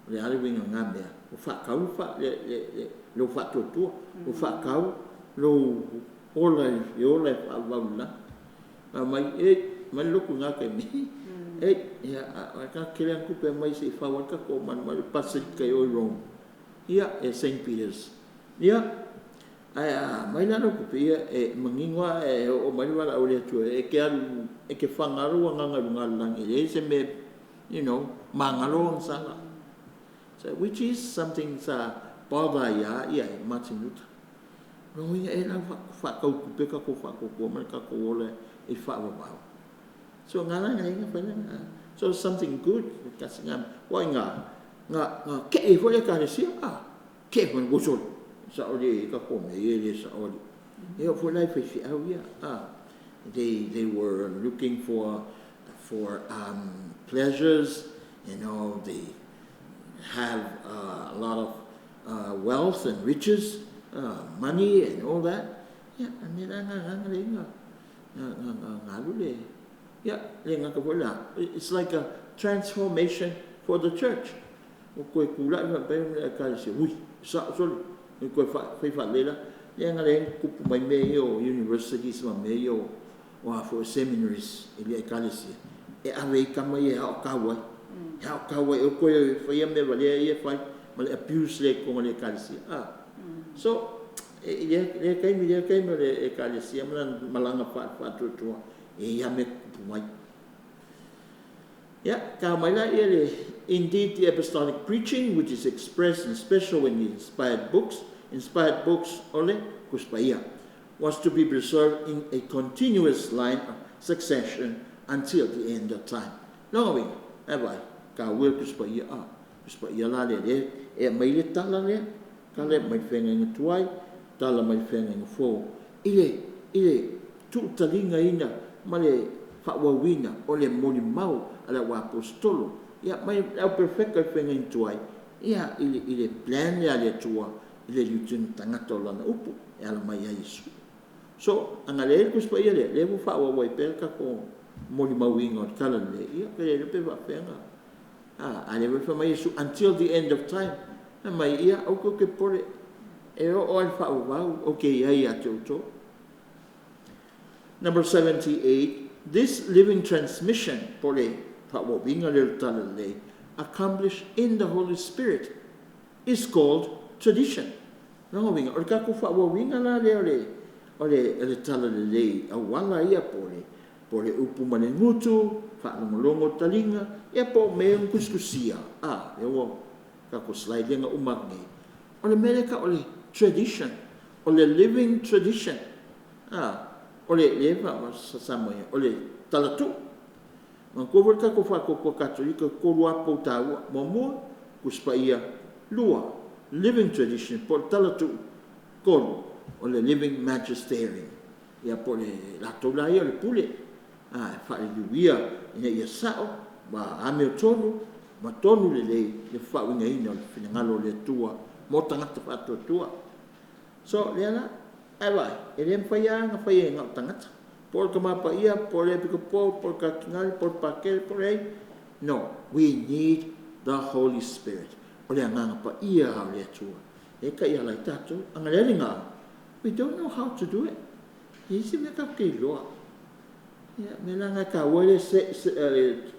le ale winga ngamia o fa ka le lo fa tu o fa ka lo ola fa wa mai mai loku nga ke mi ia ka kele ku pe mai se fa wa ka ko man mai pasel ka o Rome ia St. Peter's ia mai na no ku pe mangingwa o mai wala o le tu ke fangaru nga lang se me mangalo ang sala so which is something sa bother ia Martin Luther no ia na fa ka ku pe ka ko fa ko man ka ko le fa wa so ngala nga pa na so something good kasi nga wa nga ke fo le Ekalesia ke fo go sa oli ka ko me ye sa oli e fo life fi au ya they were looking for pleasures they have a lot of wealth and riches money and all that and then it's like a transformation for the church. Ko kula na pe Ekalesia. Ui, sa so ko fa lela. Yang ale ku mai meio universities ma meio wa for seminaries in Ekalesia. E ave kama ye ha kawa. Ha kawa ko fa ye me vale ye fa mal abuse le ko le Ekalesia. So le kai le Ekalesia malanga fa tu ya me mai indeed the apostolic preaching which is expressed in special in the inspired books ole kuspaia was to be preserved in a continuous line of succession until the end of time no ever ka will kuspaia la le mai le tala le ka le mai fenga tuai tala mai fenga fo ile tu talinga ina male whawawina o le moni mau ala wa apostolo ia mai au perfecta fenga intuai ia ile plan ya le tua ile yutun tangato lana upu ala mai ya Yesu so angale ku spa ia le fu whawawai perka ko moni mau inga kala le ia le pe va fenga ale fa mai Yesu until the end of time mai ia au ko ke pore o al whawau okay ia toto. Number 78, this living transmission accomplished in the Holy Spirit is called tradition. Or ka ku fa winga la le awala ia pole po le upu ma le ngutu, whaalongolongo talinga, ia po me un kuskusia. E o, kako slide nga umagne. O le meleka o le tradition, o le living tradition. O le lewa ma sasamoya, o le talatu. Man kover kako whakoko katoliko, korua po taua, mamua, kuspa ia lua, living tradition, po talatu, koru, o le living magisterium. Ia po le latola ia le pule, whaeluia, ina ia sao, ma ame o tonu, ma tonu le whawinga ina, le whinangalo le tua, mo tangata whatua tua. So, le ana, ai wai, e le mwhaia nga whaia ngā tangata. Por ka mapa ia, por le piko po, por ka kingali, por pakele, por ei. No, we need the Holy Spirit. O le nganga pa ia hao le atua. E ka ia lai tatu, anga le ngā. We don't know how to do it. Isi me ka kei loa. Me langa ka wale sacred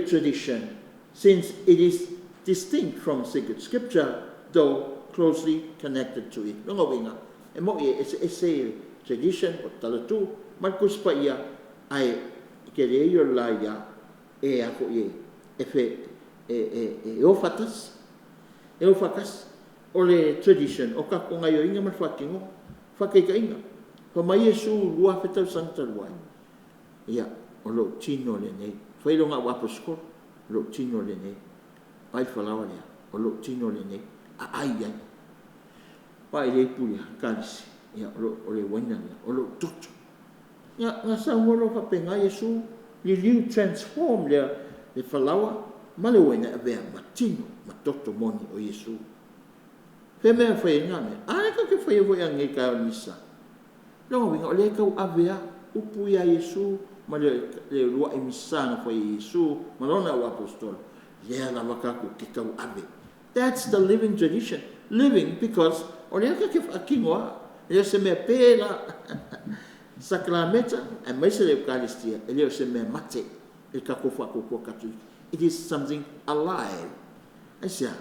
tradition, since it is distinct from sacred scripture, though closely connected to it. Longa winga. E mo ia, e tradition o talatu, Marcus pa ia, ai, ke le iyo la ia, e ako ia, e ofatas, o le tradition, o kako ngai o inga marwhakingo, whakaika inga, pa mai Yesu lua whetau santa luai. Ia, o lo tino le nei, whailonga wapaskor, lo tino le nei, ai whalawa lea, o lo tino le nei, ai, pa i le pulia, kalisi, ia, o le waina lea, o lo tutu. Nga sa ngolo whapenga Yesu, li liu transform le whalawa, ma le waina avea matino, matoto moni o Yesu. Whe mea whae ngā mea, ka ke whae voi ange ka o misa. Longa winga, o le kau avea, upu ia Yesu, ma le rua i misa nga whae Yesu, ma lona o apostol, lea la wakaku ke kau ave. That's the living tradition. Living because, o le ka ke whakingoa, lea se mea pēla, sakramenta, e maise le Ekalesia, e leo se mea mate, e kako whakoko katoliko. It is something alive. Aisia,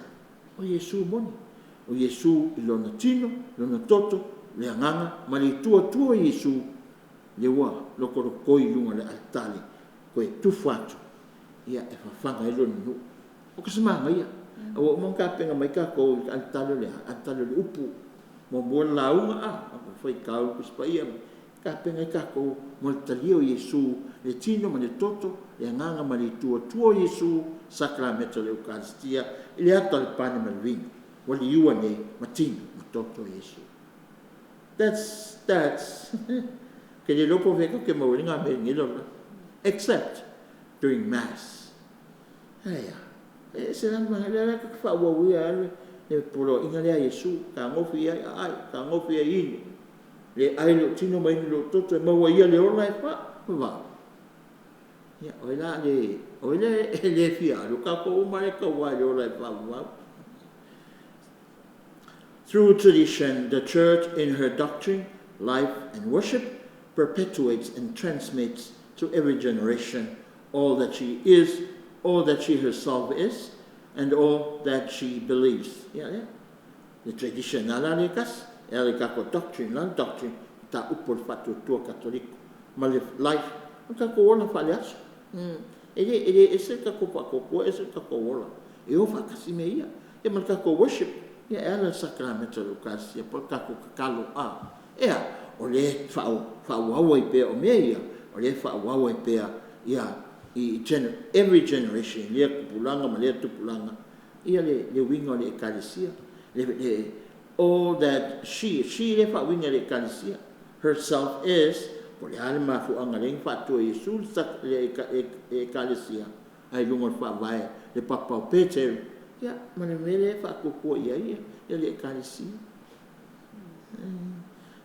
o Yesu moni. O Yesu i lona tino, lona toto, le anganga, ma le tua Yesu, le wa, loko ro koi lunga le altale, koe tufatu, ia e whawhanga e lona nu. O ka samanga ia, a wa umang penga mai ka ko altale le upu, mo mua launga ako whai kau kuspa ia, ka penga ka ko mo le talio Yesu, le tino ma le toto, le anganga ma le tua Yesu, sakramento le Eukaristia, le ata le pane ma le vino, wali iua ne matino, ma toto Yesu. That's, ke le lopo veka ke maulinga me ngilona, except during Mass. Aya, se lang mga lala ka whawawi alwe, le polo inga lea Yesu, ka ngofi ai, ka ngofi ai ino, le ailo tino mai ni lo toto e maua ia le ola e wha, ya, oila le fia, lo ka ko umare ka wa le ola e wha. Through tradition, the Church in her doctrine, life and worship perpetuates and transmits to every generation all that she is, all that she herself is, and all that she believes. Yeah. The tradition ala le kas, ele kako doctrine, ta upol fatu tua katoliko, ma le life, kako ola falias. Ele ese kako pakoko, ese kako ola. E o fakasi me ia, e mal kako worship, ia ela sakramento Eukaristia, por kako kakalo Ea, o le whauawa i pēr o mea ia, o le whauawa i pēr ia, every generation, lea kupulanga, ma lea tupulanga, ia le winga o le Ekalesia, all that she le whawinga le Ekalesia, herself is, po le hale mafuanga ring whatua Yesu, le Ekalesia, ai lunga whawai, le papau Peter, ia, ma le mele whakukua ia, le Ekalesia.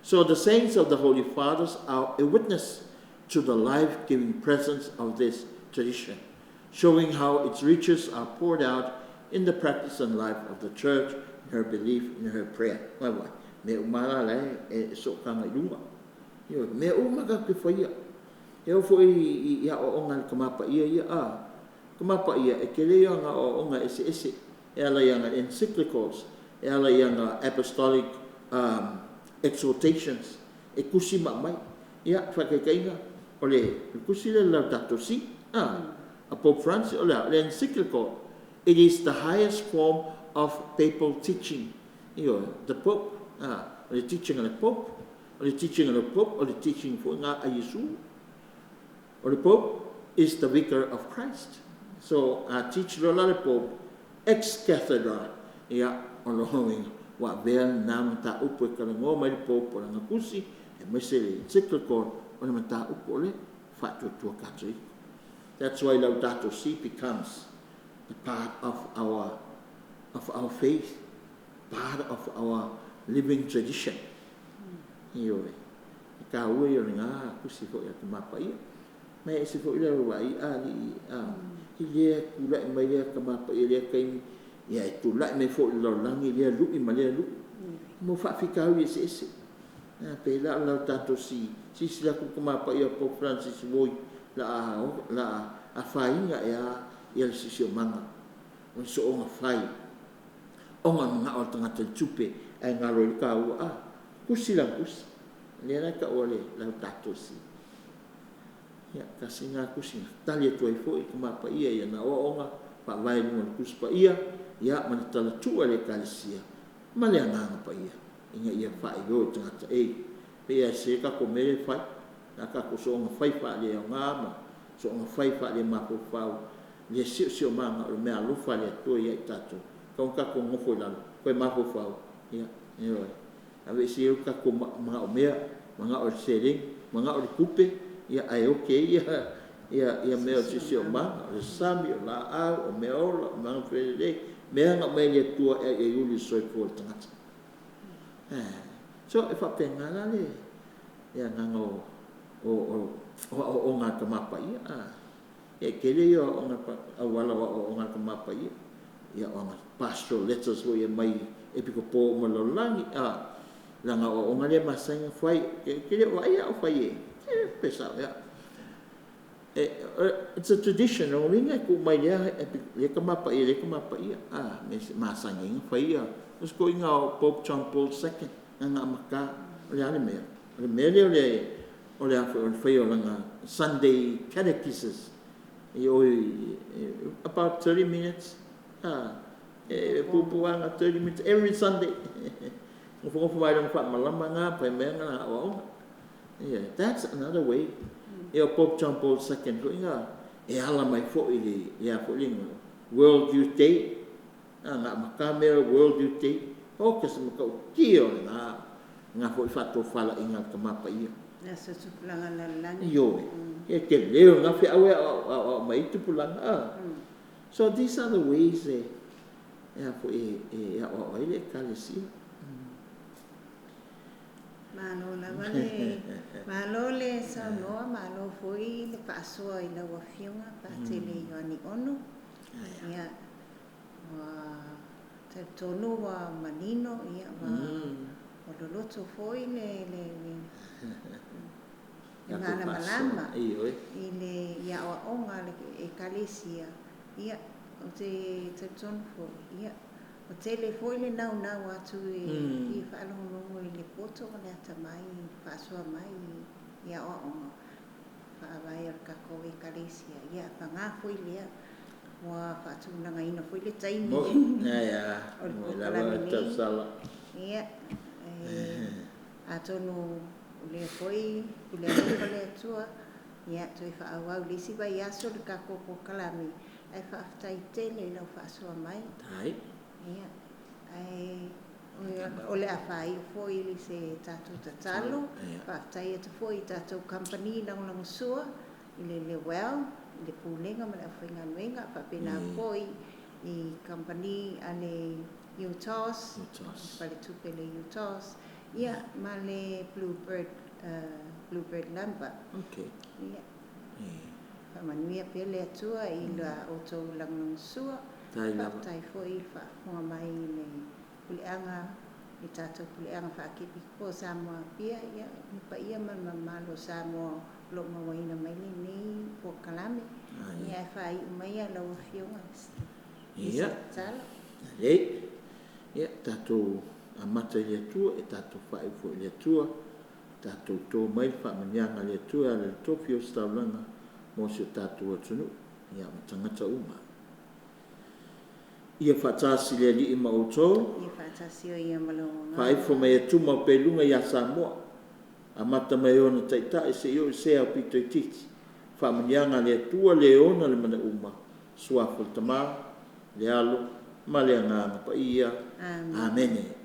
So the saints of the Holy Fathers are a witness to the life-giving presence of this tradition, showing how its riches are poured out in the practice and life of the Church, in her belief, in her prayer. Me umala le so kanga ilunga. Me umaga ke faya. E o foi ia o onga kamapa ia kamapa ia e kelea nga o onga ese ela yanga encyclicals, ela yanga apostolic exhortations, e kusima mai, ia whakakainga, ole kusi le Laudato Si. Pope Francis ole le encyclical. It is the highest form of papal teaching. The Pope, the teaching of the Pope, or the teaching of the Pope, or the teaching for nga Yesu. Or the Pope is the vicar of Christ. So teach the Pope ex cathedra. Ono hoing wa ver nam ta upo ka ngo mai Pope or nga kusi e mesele encyclical ona mata upo le fatu tu katri. That's why Laudato Si becomes a part of our faith, part of our living tradition. Iyo ka uwe yo nga kusi fo ya mapa ia. Mai se fo ile wa ile kula mai le ka mapa ile kai ya tu la me fo lo langi le lu i male lu. Mo fa fika wi se. Pe la Laudato Si sila ku mapa ia Pope Francis voi la a fainga ia le sisio manga. On so onga fai. Onga mga o tanga te tupe ai ngalo i ka ua kusi la kusi. Le na ka ole Laudato Si. Ya kasi nga kusi. Tali tu ai foi ku mapa ia na onga pa vai no kusi pa ia man tala tu ale Ekalesia. Male nga pa ia. Inga ia fai go tanga te pe ia se ka ko mere fai. Na ka ko so onga fai fa le ngama. So onga fai fa le mapo fau. Le sio manga o me alu fa le to ia tato. Ka ko ngofo la ko mapo fau. Ya. Ave si ka ko mga o mea, mga o sering, mga o kupe, ia ai okay ia me o sio manga, o sami o la au o me o mga frede, me nga me le tua e yuli soi ko tanga. So e fa penga la le. Ya nango o nga ka mapa ia. E kele yo o nga awala o nga ka mapa ia. Ya o nga pastoral letters wo ia mai e piko po mo lo langi langa o nga le masanga fai kele o ia o fai pesa ya. It's a tradition o linga ku mai le ka mapa ia me masanga fai ia. Os ko inga o Pope John Paul II nga maka le ale me. Le me ole fai o langa Sunday catechesis. About 30 minutes. Pupuanga 30 minutes every Sunday. Yeah, that's another way. Pope John Paul II World Youth Day. World Youth Day. Kasi makaukiyo nga fo fato fala ingat kamapa iyo. Nasa tupulangan lang. Yo. Ke leo nga fi awe mai tupulang. So these are the ways for o ile Ekalesia. Malole sa noa malo foi le paso i la wafiunga pa te le FrIoaneOno. Ya. Te tonu wa manino ia wa o loto foi le mana malama ile ia o onga le Ekalesia ia o te tonu foi ia o te le foi le nau atu i whaalongo i le poto o le atamai whaasua mai ia o onga whaawai al kako Ekalesia ia whanga foi lea wa whaatunanga ina foi le taimi o lava tausala ia atonu le foi le le atua ia toi whaawau lisi vai aso le kako ko kalami ai whaaftai tele lau whaasua mai tai ia ai o le awhai foi li se tātou tatalo whaaftai ata foi tātou company lang sua i le well le pulenga ma le awhainga nuenga whapena foi i company ane UTOS pale tupe le UTOS ia ma le Bluebird number ia whamanuia pele atua i la oto lang sua whaaftai foi whaafua mai le puleanga i tātou puleanga whaakipi ko Samoa pia ia nipa ia malo Samoa lo mawaina mai ni po kalame ia whai umai a lau whionga ia ia tātou amata i le atua e tātou whai fo i le atua tātou tō mai whamanianga le tua le topi o staulanga mo se tātou atunu ia ma tangata uma. Ia whatasi le li ima o tō, Ia whātasi o ia malonga. whaifo mai atuma o pelunga ia Samoa, a mata mai ona taita e se io se au pito i titi, whamanianga le tua le ona le mana uma, suafo tamā, le alo, ma le anganga pa ia, amene.